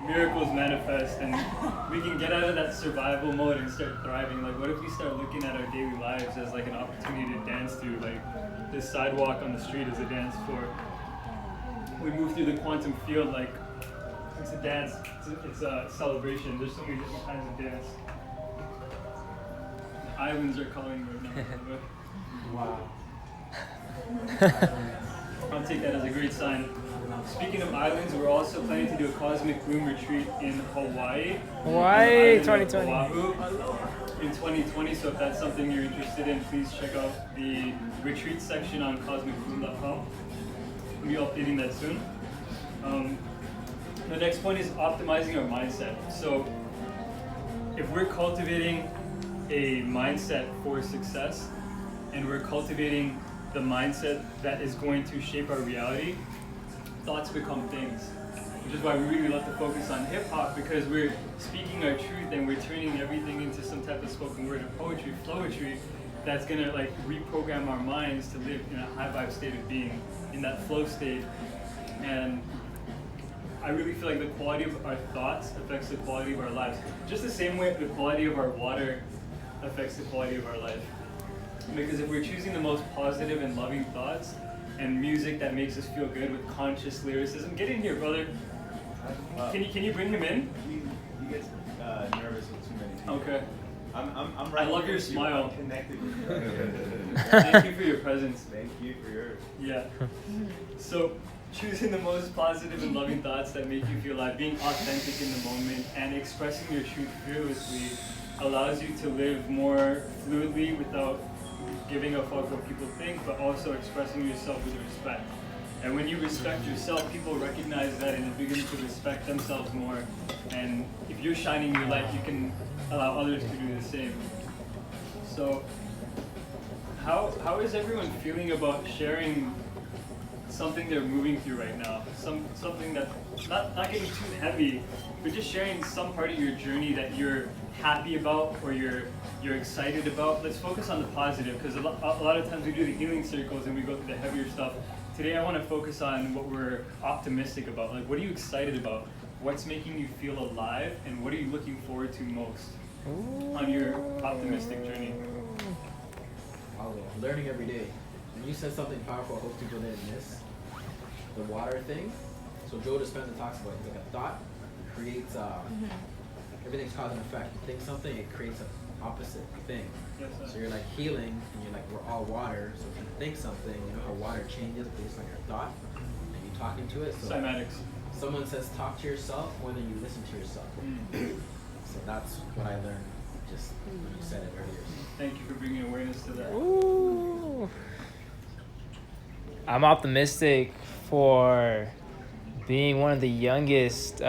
miracles manifest and we can get out of that survival mode and start thriving. Like, what if we start looking at our daily lives as like an opportunity to dance through? Like, this sidewalk on the street is a dance floor. We move through the quantum field like it's a dance, it's a celebration. There's so many different kinds of dance. The islands are calling right now. Wow. I'll take that as a great sign. Speaking of islands, we're also planning to do a Cosmic Bloom retreat in Hawaii. Hawaii 2020. Oahu in 2020. So if that's something you're interested in, please check out the retreat section on cosmicbloom.com. We'll be updating that soon. The next point is optimizing our mindset. So if we're cultivating a mindset for success and we're cultivating the mindset that is going to shape our reality, thoughts become things. Which is why we really love to focus on hip hop, because we're speaking our truth and we're turning everything into some type of spoken word of poetry, flowetry, that's gonna like reprogram our minds to live in a high vibe state of being, in that flow state. And I really feel like the quality of our thoughts affects the quality of our lives. Just the same way the quality of our water affects the quality of our life. Because if we're choosing the most positive and loving thoughts and music that makes us feel good with conscious lyricism, get in here, brother. Can you bring him in? He gets nervous with too many people. Okay. I'm I love your smile. I'm connected with you. Thank you for your presence. Thank you for yours. Yeah. So choosing the most positive and loving thoughts that make you feel alive, being authentic in the moment, and expressing your truth fearlessly allows you to live more fluidly without giving a fuck what people think, but also expressing yourself with respect. And when you respect yourself, people recognize that and begin to respect themselves more. And if you're shining your light, you can allow others to do the same. So how is everyone feeling about sharing something they're moving through right now? Something that not getting too heavy, but just sharing some part of your journey that you're happy about or you're excited about. Let's focus on the positive, because a lot of times we do the healing circles and we go through the heavier stuff. Today I want to focus on what we're optimistic about. Like, what are you excited about? What's making you feel alive, and what are you looking forward to most on your optimistic journey? Learning every day. And you said something powerful I hope people didn't miss. The water thing. So Joe Dispenza talks about it. Like a thought creates everything's cause and effect. You think something, it creates an opposite thing. Yes, So you're like healing, and you're like, we're all water. So if you think something, you know how water changes based on your thought, and you talking to it. So Cymatics. someone says talk to yourself more than you listen to yourself. So that's what I learned just when you said it earlier. Thank you for bringing awareness to that. Ooh. I'm optimistic for being one of the youngest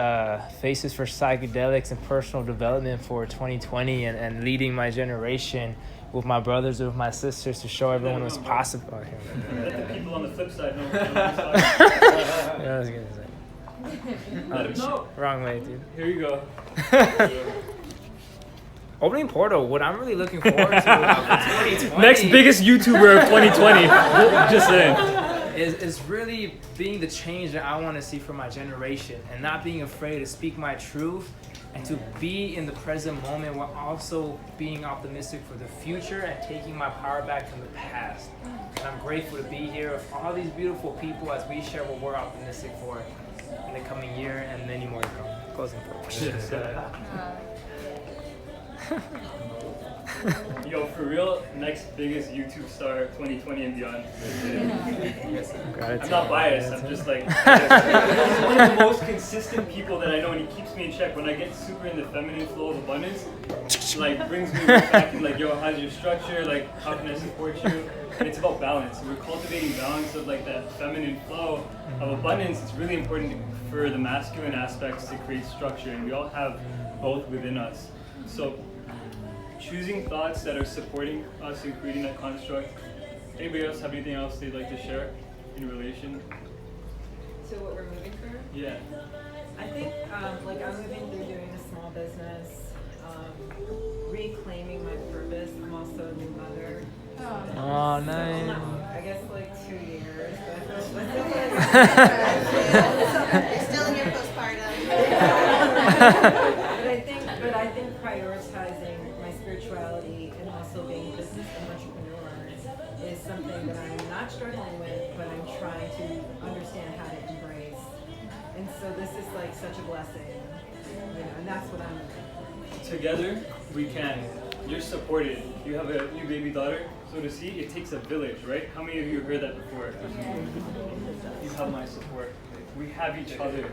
faces for psychedelics and personal development for 2020, and leading my generation with my brothers and with my sisters to show everyone what's possible. Let the people on the flip side know. Yeah, I was gonna say. Let them know. Wrong way, dude. Here you go. Opening Portal, what I'm really looking forward to for 2020. Next biggest YouTuber of 2020. Just saying. Is really being the change that I want to see for my generation, and not being afraid to speak my truth and to be in the present moment while also being optimistic for the future and taking my power back from the past. And I'm grateful to be here with all these beautiful people as we share what we're optimistic for in the coming year and many more to come. Closing Yo, for real, next biggest YouTube star 2020 and beyond. I'm not biased, I'm just like, he's one of the most consistent people that I know, and he keeps me in check. When I get super in the feminine flow of abundance, like brings me right back and like, yo, how's your structure? Like, how can I support you? And it's about balance. We're cultivating balance of like that feminine flow of abundance. It's really important for the masculine aspects to create structure, and we all have both within us. So choosing thoughts that are supporting us in creating that construct. Anybody else have anything else they'd like to share in relation? So what we're moving through? Yeah. I think like I'm moving through doing a small business, reclaiming my purpose. I'm also a new mother. Oh, nice. I guess like 2 years. But I feel You're still in your postpartum. But I think prioritizing my spirituality and also being a business entrepreneur is something that I'm not struggling with, but I'm trying to understand how to embrace. And so this is like such a blessing, and that's what I'm doing. Together, we can. You're supported. You have a new baby daughter, so to see, it takes a village, right? How many of you have heard that before? You have my support. We have each other.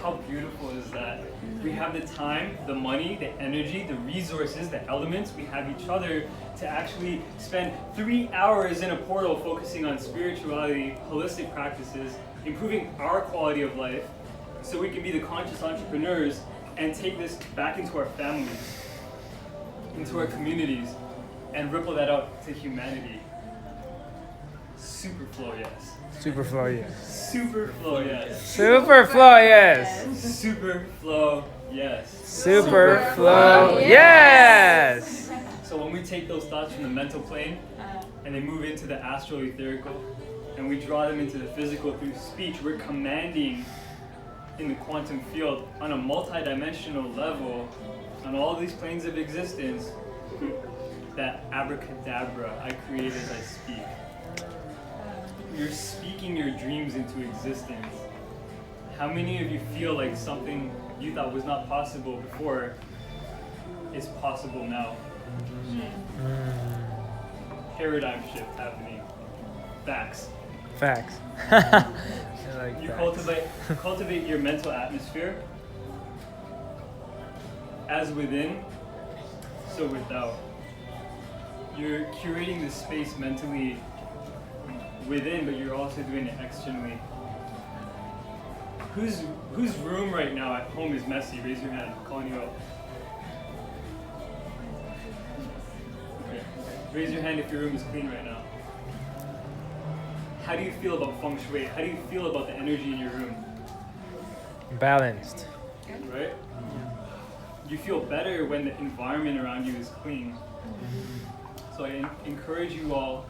How beautiful is that? We have the time, the money, the energy, the resources, the elements. We have each other to actually spend 3 hours in a portal focusing on spirituality, holistic practices, improving our quality of life, so we can be the conscious entrepreneurs and take this back into our families, into our communities, and ripple that out to humanity. Superflow, yes. Superflow, yes. Superflow, yes. Superflow, yes. Superflow, yes. Superflow, yes. So when we take those thoughts from the mental plane and they move into the astral etherical, and we draw them into the physical through speech, we're commanding in the quantum field on a multi-dimensional level, on all these planes of existence, that abracadabra I create as I speak. You're speaking your dreams into existence. How many of you feel like something you thought was not possible before is possible now? Paradigm shift happening. Facts. Facts. You cultivate your mental atmosphere as within, so without. You're curating the space mentally within, but you're also doing it externally. Whose room right now at home is messy? Raise your hand. I'm calling you out. Okay. Raise your hand if your room is clean right now. How do you feel about feng shui? How do you feel about the energy in your room? Balanced. Right? You feel better when the environment around you is clean. So I encourage you all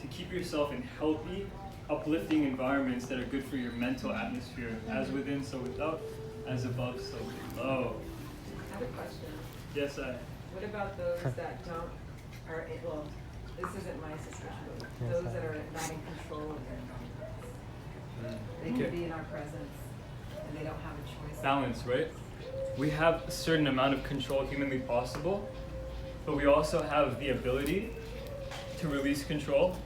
to keep yourself in healthy, uplifting environments that are good for your mental atmosphere. As within, so without. As above, so below. I have a question. Yes, What about those that well, this isn't my situation, but those that are not in control of their thoughts. They can be in our presence, and they don't have a choice. balance, right? We have a certain amount of control humanly possible, but we also have the ability to release control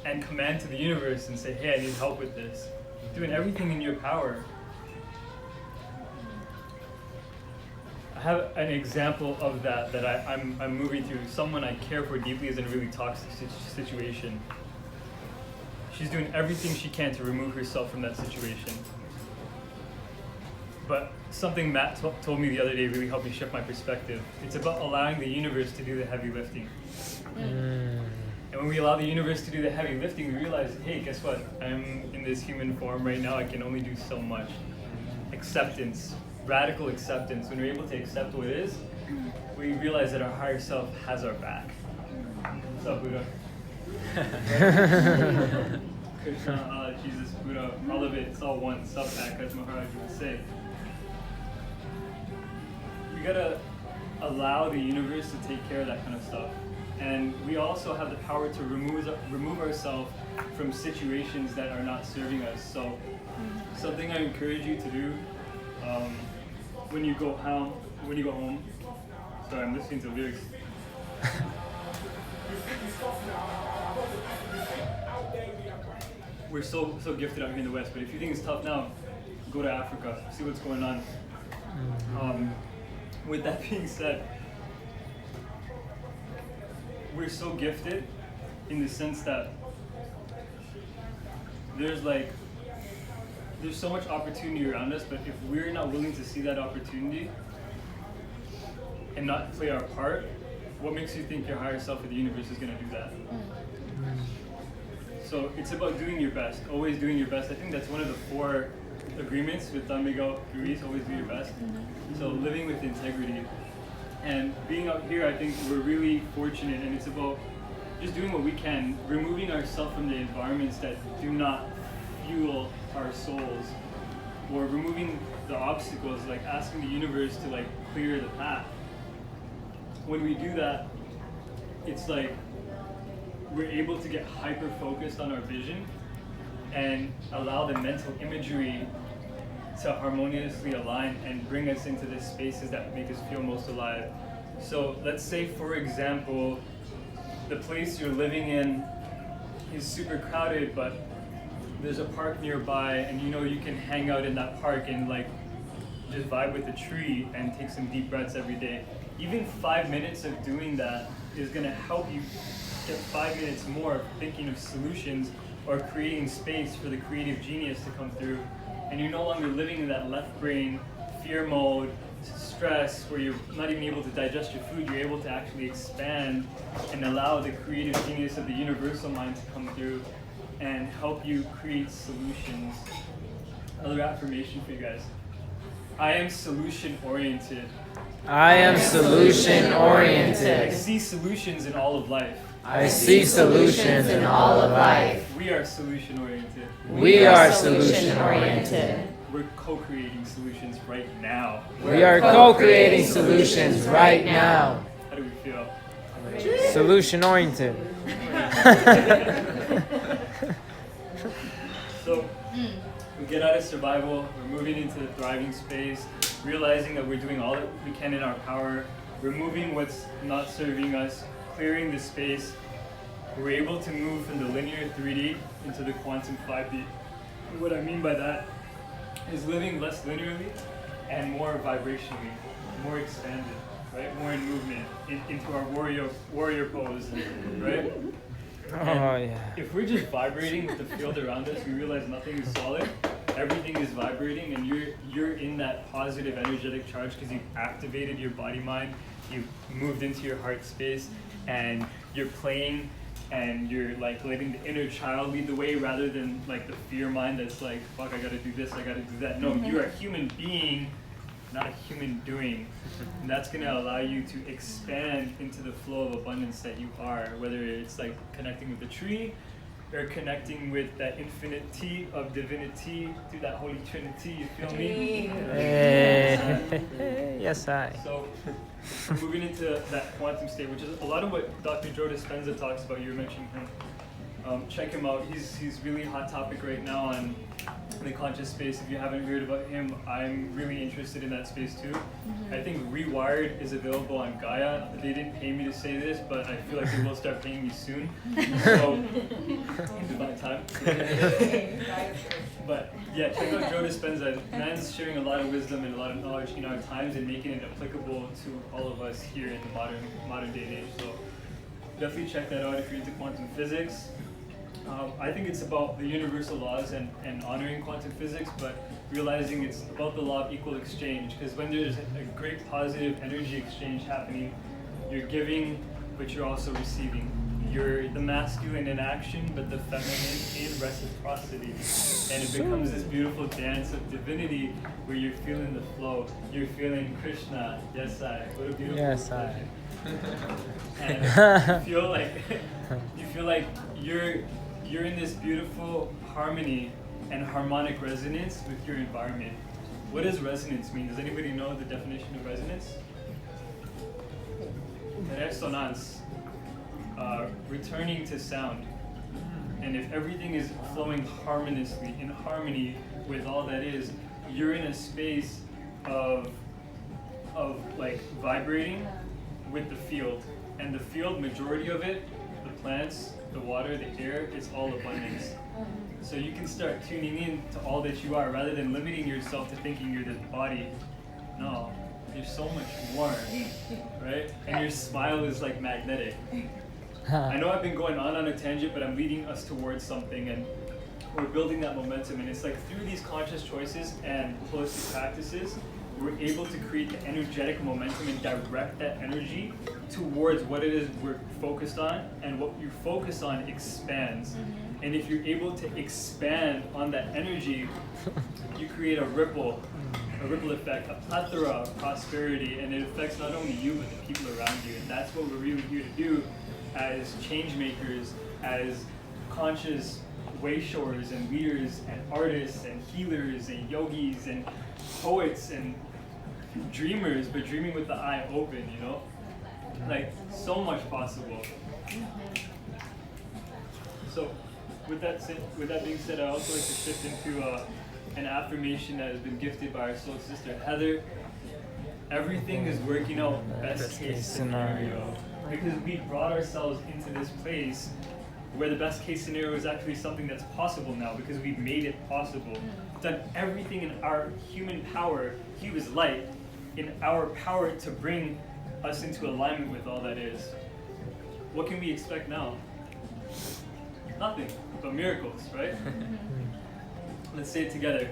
and command to the universe and say, hey, I need help with this. Doing everything in your power. I have an example of that I'm moving through. Someone I care for deeply is in a really toxic situation. She's doing everything she can to remove herself from that situation. But something Matt told me the other day really helped me shift my perspective. It's about allowing the universe to do the heavy lifting. And when we allow the universe to do the heavy lifting, we realize, hey, guess what? I'm in this human form right now. I can only do so much. Acceptance, radical acceptance. When we're able to accept what is, we realize that our higher self has our back. What's up, Buddha? Krishna, Allah, Jesus, Buddha, all of it, it's all one. Subpack, as Maharaj would say. We gotta allow the universe to take care of that kind of stuff. And we also have the power to remove ourselves from situations that are not serving us. So something I encourage you to do when you go home. Sorry, I'm listening to lyrics. We're so gifted out here in the West, but if you think it's tough now, go to Africa, see what's going on. With that being said, we're so gifted in the sense that there's so much opportunity around us, but if we're not willing to see that opportunity and not play our part, what makes you think your higher self or the universe is going to do that? So it's about doing your best, always doing your best. I think that's one of the 4 agreements with Don Miguel Ruiz, always do your best. So living with integrity. And being out here, I think we're really fortunate, and it's about just doing what we can, removing ourselves from the environments that do not fuel our souls. or removing the obstacles, like asking the universe to like clear the path. When we do that, it's like we're able to get hyper focused on our vision and allow the mental imagery to harmoniously align and bring us into the spaces that make us feel most alive. So let's say, for example, the place you're living in is super crowded, but there's a park nearby, and you know you can hang out in that park and like just vibe with the tree and take some deep breaths every day. Even 5 minutes of doing that is gonna help you get 5 minutes more of thinking of solutions or creating space for the creative genius to come through. And you're no longer living in that left brain fear mode, stress, where you're not even able to digest your food. You're able to actually expand and allow the creative genius of the universal mind to come through and help you create solutions. Another affirmation for you guys. I am solution oriented. I am solution I oriented. see solutions in all of life. I see solutions in all of life. We are solution oriented. We are solution oriented. We're co-creating solutions right now. We are co-creating solutions right now. How do we feel? Solution oriented. So we get out of survival, we're moving into the thriving space, realizing that we're doing all that we can in our power, removing what's not serving us, clearing the space. We're able to move from the linear 3D into the quantum 5D. And what I mean by that is living less linearly and more vibrationally, more expanded, right? More in movement, into our warrior pose, right? Oh yeah. If we're just vibrating with the field around us, we realize nothing is solid. Everything is vibrating, and you're in that positive energetic charge because you've activated your body mind, you've moved into your heart space, and you're playing, and you're like letting the inner child lead the way rather than like the fear mind that's like, fuck, I gotta do this, I gotta do that. No, you're a human being, not a human doing. And that's gonna allow you to expand into the flow of abundance that you are, whether it's like connecting with the tree or connecting with that infinity of divinity through that Holy Trinity, you feel me? Yes, I. So we're moving into that quantum state, which is a lot of what Dr. Joe Dispenza talks about. You were mentioning him. Check him out. He's really hot topic right now on the conscious space. If you haven't heard about him, I'm really interested in that space too. I think Rewired is available on Gaia. They didn't pay me to say this, but I feel like they will start paying me soon. So, in divine time. But yeah, check out Joe Dispenza. Man's sharing a lot of wisdom and a lot of knowledge in our times and making it applicable to all of us here in the modern day and age. So definitely check that out if you're into quantum physics. I think it's about the universal laws and honoring quantum physics, but realizing it's about the law of equal exchange. Because when there's a great positive energy exchange happening, you're giving, but you're also receiving. You're the masculine in action, but the feminine in reciprocity. And it becomes this beautiful dance of divinity where you're feeling the flow. You're feeling Krishna, yes I. What a beautiful Yes, I. And you feel like you're in this beautiful harmony and harmonic resonance with your environment. What does resonance mean? Does anybody know the definition of resonance? Resonance, returning to sound. And if everything is flowing harmoniously, in harmony with all that is, you're in a space of like vibrating with the field. And the field, majority of it, the plants, the water, the air, it's all abundance. So you can start tuning in to all that you are rather than limiting yourself to thinking you're this body. No, you're so much more, right? And your smile is like magnetic. I know I've been going on a tangent, but I'm leading us towards something, and we're building that momentum. And it's like through these conscious choices and holistic practices, we're able to create the energetic momentum and direct that energy towards what it is we're focused on, and what you focus on expands. And if you're able to expand on that energy, you create a ripple effect, a plethora of prosperity, and it affects not only you but the people around you. And that's what we're really here to do as change makers, as conscious wayshowers and leaders and artists and healers and yogis and poets and dreamers, but dreaming with the eye open, you know? Like, so much possible. So, with that being said, I also like to shift into an affirmation that has been gifted by our soul sister, Heather. Everything is working out best case scenario. Because we brought ourselves into this place where the best case scenario is actually something that's possible now because we've made it possible. We've done everything in our human power, he was light, in our power to bring us into alignment with all that is. What can we expect now? Nothing but miracles, right? Let's say it together.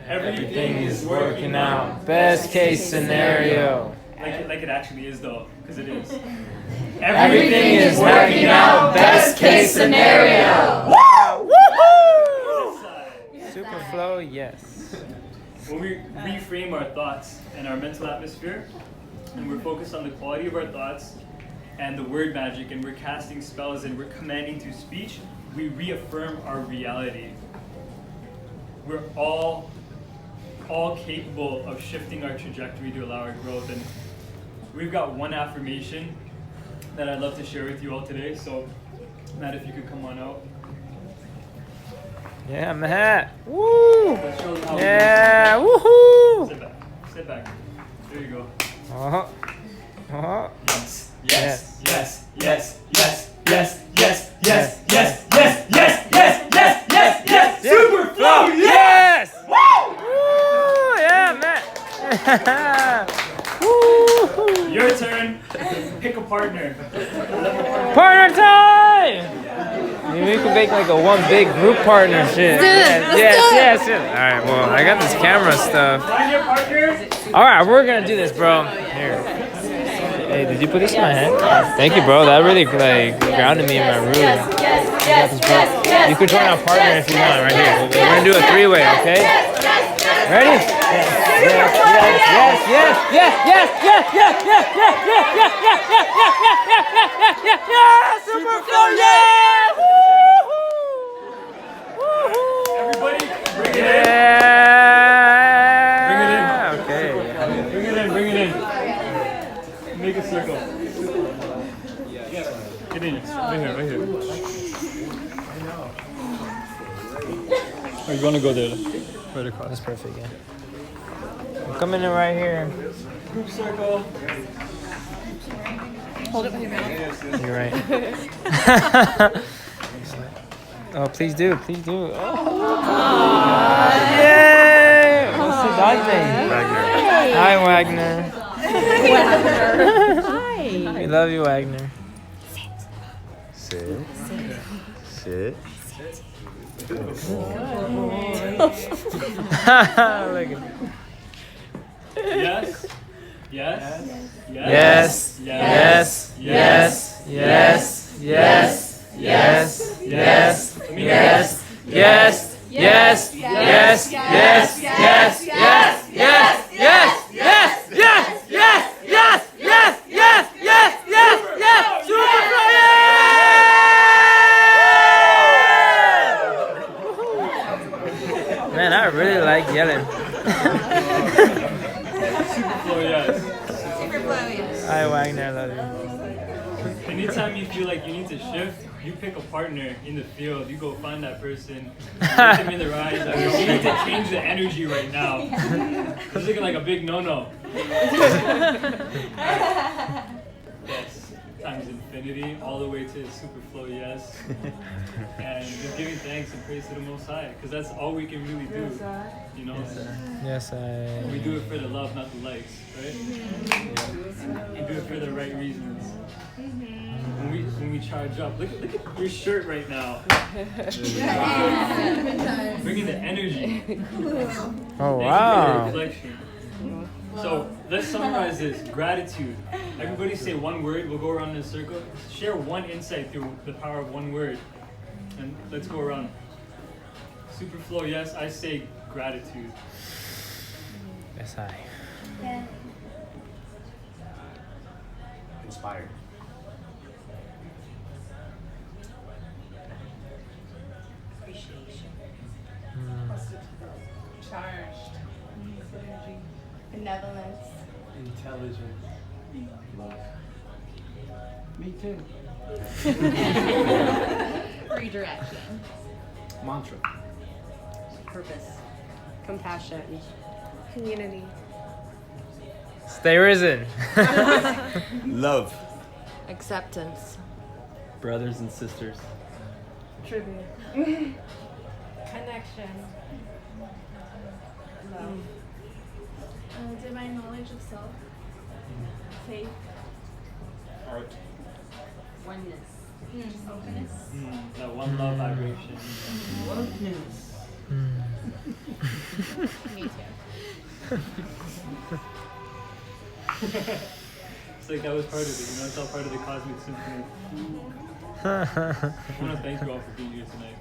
Everything is working out. Best case scenario. Like it actually is though, because it is. Everything is working out. Best case scenario. Super flow, yes. When we reframe our thoughts and our mental atmosphere, and we're focused on the quality of our thoughts and the word magic, and we're casting spells and we're commanding through speech, we reaffirm our reality. We're all capable of shifting our trajectory to allow our growth. And we've got one affirmation that I'd love to share with you all today. So, Matt, if you could come on out. Yeah, Matt. Woo! Let's show them how Yeah, we do woohoo! it. Sit back. There you go. Uh-huh. Uh-huh. Yes, yes, yes, yes, yes, yes, yes, yes, yes, yes, yes, yes, yes, yes, yes, super flow, Yes! Woo! Woo! Yeah, Matt. Woo! Your turn. Pick a partner. Partner time! Maybe we could make like a one big group partnership. Yes. All right, well, I got this camera stuff. Find your partner. All right, we're gonna do this, bro. Here. Hey, did you put this in my hand? Thank you, bro. That really like grounded me in my room. You can join our partner if you want, right here. We're gonna do a three-way, okay? Ready? Yes! Super flow, yeah! Everybody, bring it in. Yeah! Okay. Bring it in. Make a circle. Get in. Right here. Are you gonna go there? Right across. That's perfect, yeah. I'm coming in right here. Group circle. Hold it with your mouth. You're right. Oh, please do. Oh. Yay! What's the dog's name? Wagner. Hi, Wagner. Hi. We love you, Wagner. Sit. Look at Yes. Yes. Yes. Man, I really like yelling. Super flow, yes. Hi, Wagner, I love you. Anytime you feel like you need to shift, you pick a partner in the field. You go find that person, look them in their eyes. Like, you need to change the energy right now. It's looking like a big no-no. Yes, times infinity, all the way to super flow, yes. And just giving thanks and praise to the Most High, because that's all we can really do. You know, Yes, we do it for the love, not the likes, right? We do it for the right reasons. When we charge up, look at your shirt right now. Bringing the energy. Oh, Thank you for your wow. reflection. So let's summarize this. Gratitude. Everybody say one word. We'll go around in a circle. Share one insight through the power of one word. And let's go around. Superflow, yes, I say gratitude. Yes, I. Inspired. Benevolence. Intelligence. Love. Me too. Redirection. Mantra. Purpose. Compassion. Community. Stay risen. Love. Acceptance. Brothers and sisters. Tribute. Connection. Love. Divine knowledge of self. Faith. Art. Oneness. Just openness. That one love vibration. Oneness. Me too. It's like that was part of it, you know, it's all part of the cosmic symphony. I want to thank you all for being here tonight.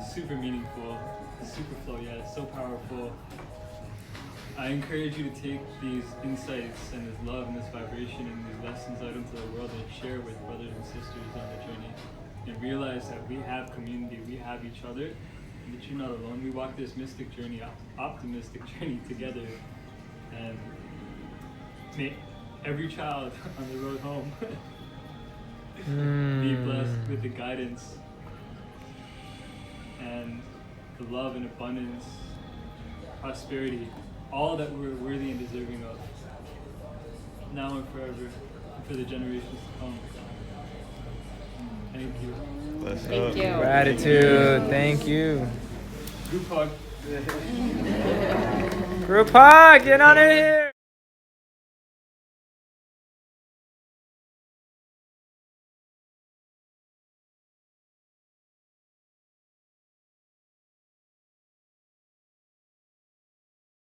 Super meaningful, super flow, yeah, so powerful. I encourage you to take these insights and this love and this vibration and these lessons out into the world and share with brothers and sisters on the journey. And realize that we have community, we have each other, and that you're not alone. We walk this mystic journey, optimistic journey together. And may every child on the road home be blessed with the guidance and the love and abundance, prosperity, all that we're worthy and deserving of, now and forever, and for the generations to come. Thank you. Thank you. Gratitude. Thank you. Group hug. Group hug. Get on in here.